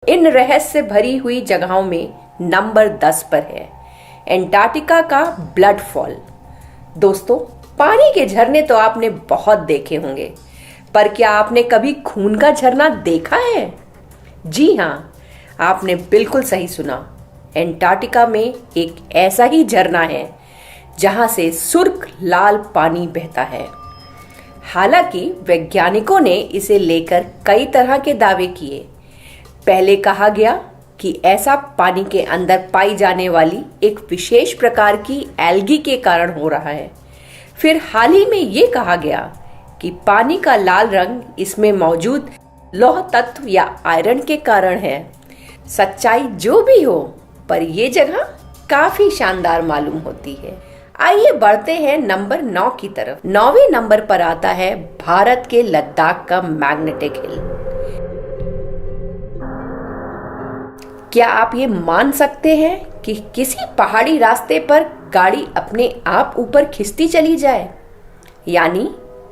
इन रहस्य भरी हुई जगहों में नंबर 10 पर है एंटार्क्टिका का ब्लड फॉल। दोस्तों, पानी के झरने तो आपने बहुत देखे होंगे, पर क्या आपने कभी खून का झरना देखा है? जी हाँ, आपने बिल्कुल सही सुना। एंटार्क्टिका में एक ऐसा ही झरना है जहां से सुर्ख लाल पानी बहता है। हालांकि वैज्ञानिकों ने इसे लेकर कई तरह के दावे किए। पहले कहा गया कि ऐसा पानी के अंदर पाई जाने वाली एक विशेष प्रकार की एल्गी के कारण हो रहा है। फिर हाल ही में ये कहा गया कि पानी का लाल रंग इसमें मौजूद लौह तत्व या आयरन के कारण है। सच्चाई जो भी हो, पर यह जगह काफी शानदार मालूम होती है। आइए बढ़ते हैं नंबर 9 की तरफ। 9वें नंबर पर आता है भारत के लद्दाख का मैग्नेटिक हिल। क्या आप ये मान सकते हैं कि किसी पहाड़ी रास्ते पर गाड़ी अपने आप ऊपर खिंचती चली जाए, यानी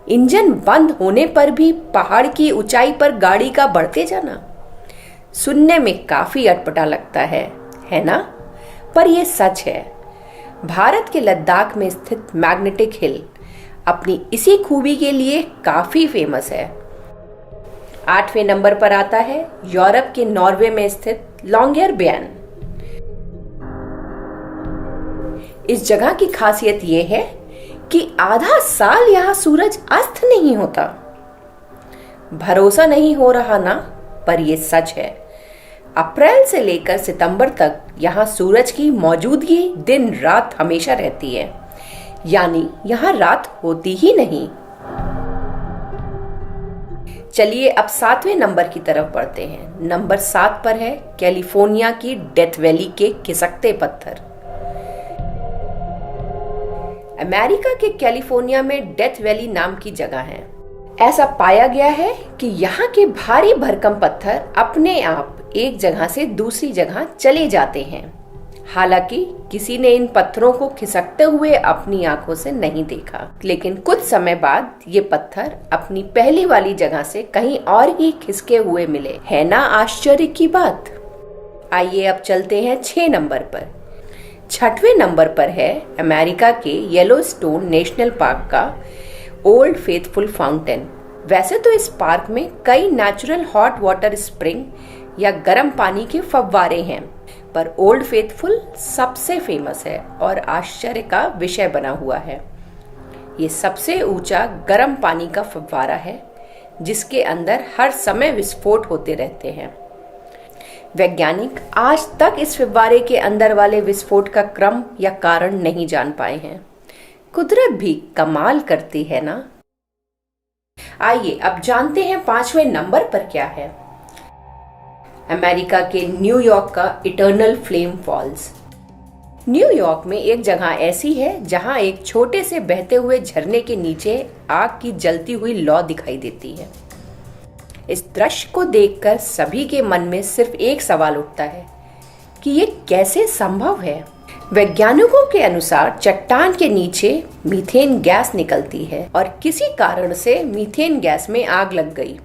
इंजन बंद होने पर भी पहाड़ की ऊंचाई पर गाड़ी का बढ़ते जाना। सुनने में काफी अटपटा लगता है ना? पर यह सच है। भारत के लद्दाख में स्थित मैग्नेटिक हिल अपनी इसी खूबी के लिए काफी फेमस है। 8वें नंबर पर आता है यूरोप के नॉर्वे में स्थित लॉन्गेरबैन। इस जगह की खासियत यह है कि आधा साल यहां सूरज अस्त नहीं होता। भरोसा नहीं हो रहा ना? पर यह सच है। अप्रैल से लेकर सितंबर तक यहां सूरज की मौजूदगी दिन रात हमेशा रहती है, यानी यहां रात होती ही नहीं। चलिए अब 7वें नंबर की तरफ बढ़ते हैं। नंबर 7 पर है कैलिफोर्निया की डेथ वैली के खिसकते पत्थर। अमेरिका के कैलिफोर्निया में डेथ वैली नाम की जगह है। ऐसा पाया गया है कि यहाँ के भारी भरकम पत्थर अपने आप एक जगह से दूसरी जगह चले जाते हैं। हालांकि किसी ने इन पत्थरों को खिसकते हुए अपनी आंखों से नहीं देखा, लेकिन कुछ समय बाद ये पत्थर अपनी पहली वाली जगह से कहीं और ही खिसके हुए मिले। है ना आश्चर्य की बात? आइए अब चलते हैं 6 नंबर पर। 6वें नंबर पर है अमेरिका के येलोस्टोन नेशनल पार्क का ओल्ड फेथफुल फाउंटेन। वैसे तो इस पार्क में कई नेचुरल हॉट वाटर स्प्रिंग या गर्म पानी के फव्वारे हैं, पर ओल्ड फेथफुल सबसे फेमस है और आश्चर्य का विषय बना हुआ है। ये सबसे ऊंचा गर्म पानी का फव्वारा है जिसके अंदर हर समय विस्फोट होते रहते हैं। वैज्ञानिक आज तक इस फव्वारे के अंदर वाले विस्फोट का क्रम या कारण नहीं जान पाए हैं। कुदरत भी कमाल करती है ना? आइए अब जानते हैं 5वें नंबर पर क्या है। अमेरिका के न्यूयॉर्क का इटर्नल फ्लेम फॉल्स। न्यूयॉर्क में एक जगह ऐसी है जहां एक छोटे से बहते हुए झरने के नीचे आग की जलती हुई लौ दिखाई देती है। इस दृश्य को देखकर सभी के मन में सिर्फ एक सवाल उठता है कि ये कैसे संभव है। वैज्ञानिकों के अनुसार चट्टान के नीचे मीथेन गैस निकलती है और किसी कारण से मीथेन गैस में आग लग गई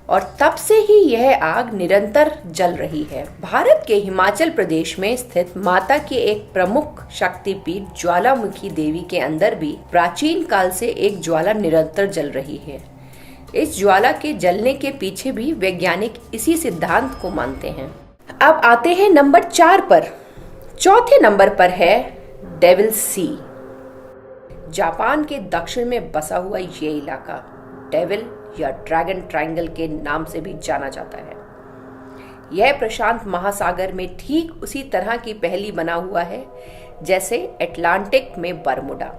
और तब से ही यह आग निरंतर जल रही है। भारत के हिमाचल प्रदेश में स्थित माता के एक प्रमुख शक्तिपीठ ज्वालामुखी देवी के अंदर भी प्राचीन काल से एक ज्वाला निरंतर जल रही है। इस ज्वाला के जलने के पीछे भी वैज्ञानिक इसी सिद्धांत को मानते हैं। अब आते हैं नंबर 4 पर। 4थे नंबर पर है डेविल सी। जापान के दक्षिण में बसा हुआ ये इलाका डेविल या ड्रैगन ट्रायंगल के नाम से भी जाना जाता है। यह प्रशांत महासागर में ठीक उसी तरह की पहेली बना हुआ है जैसे अटलांटिक में बरमुडा।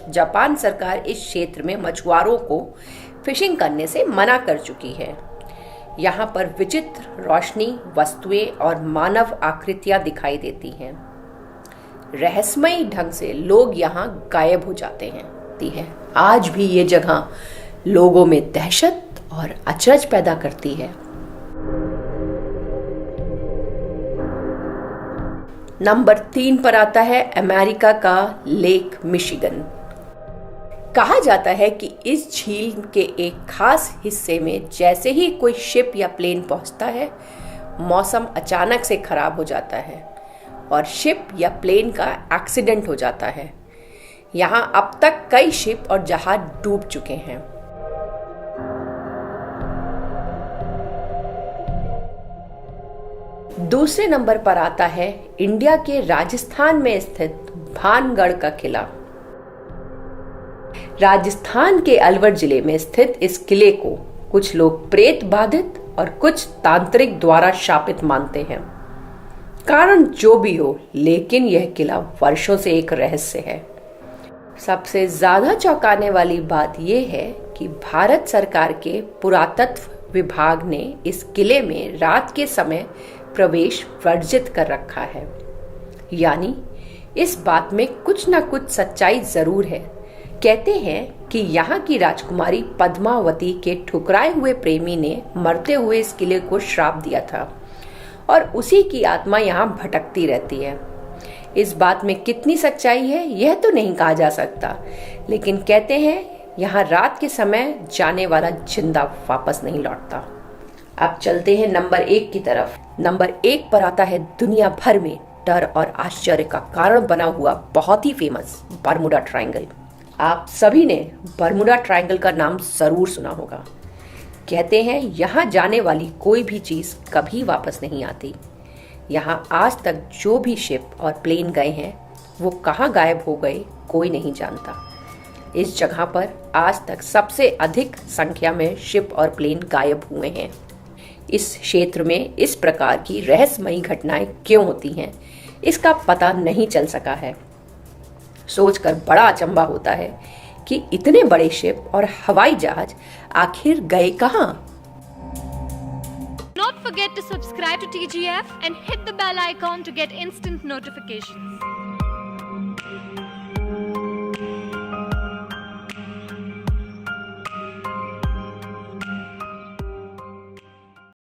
जापान सरकार इस क्षेत्र में मछुआरों को फिशिंग करने से मना कर चुकी है। यहाँ पर विचित्र रोशनी, वस्तुएं और मानव आकृतियां दिखाई देती हैं। रहस्यमयी ढंग से लोग यहाँ गायब हो जाते हैं। आज भी ये जगह लोगों में दहशत और अचरज पैदा करती है। नंबर 3 पर आता है अमेरिका का लेक मिशिगन। कहा जाता है कि इस झील के एक खास हिस्से में जैसे ही कोई शिप या प्लेन पहुंचता है, मौसम अचानक से खराब हो जाता है और शिप या प्लेन का एक्सीडेंट हो जाता है। यहाँ अब तक कई शिप और जहाज डूब चुके हैं। दूसरे नंबर पर आता है इंडिया के राजस्थान में स्थित भानगढ़ का किला। राजस्थान के अलवर जिले में स्थित इस किले को कुछ लोग प्रेत बाधित और कुछ तांत्रिक द्वारा शापित मानते हैं। कारण जो भी हो, लेकिन यह किला वर्षों से एक रहस्य है। सबसे ज्यादा चौंकाने वाली बात यह है कि भारत सरकार के पुरातत्व विभाग ने इस किले में रात के समय प्रवेश वर्जित कर रखा है। यानी इस बात में कुछ ना कुछ सच्चाई जरूर है। कहते हैं कि यहाँ की राजकुमारी पद्मावती के ठुकराए हुए प्रेमी ने मरते हुए इस किले को श्राप दिया था और उसी की आत्मा यहाँ भटकती रहती है। इस बात में कितनी सच्चाई है यह तो नहीं कहा जा सकता, लेकिन कहते हैं यहाँ रात के समय जाने वाला जिंदा वापस नहीं लौटता। अब चलते हैं नंबर 1 की तरफ। नंबर 1 पर आता है दुनिया भर में डर और आश्चर्य का कारण बना हुआ बहुत ही फेमस बरमुडा ट्रायंगल। आप सभी ने बरमुडा ट्रायंगल का नाम जरूर सुना होगा। कहते हैं यहाँ जाने वाली कोई भी चीज कभी वापस नहीं आती। यहाँ आज तक जो भी शिप और प्लेन गए हैं वो कहाँ गायब हो गए कोई नहीं जानता। इस जगह पर आज तक सबसे अधिक संख्या में शिप और प्लेन गायब हुए हैं। इस क्षेत्र में इस प्रकार की रहस्यमयी घटनाएं क्यों होती हैं, इसका पता नहीं चल सका है। सोचकर बड़ा अचंभा होता है कि इतने बड़े शिप और हवाई जहाज आखिर गए कहां? Don't forget to subscribe to TGF and hit the bell icon to get instant notifications.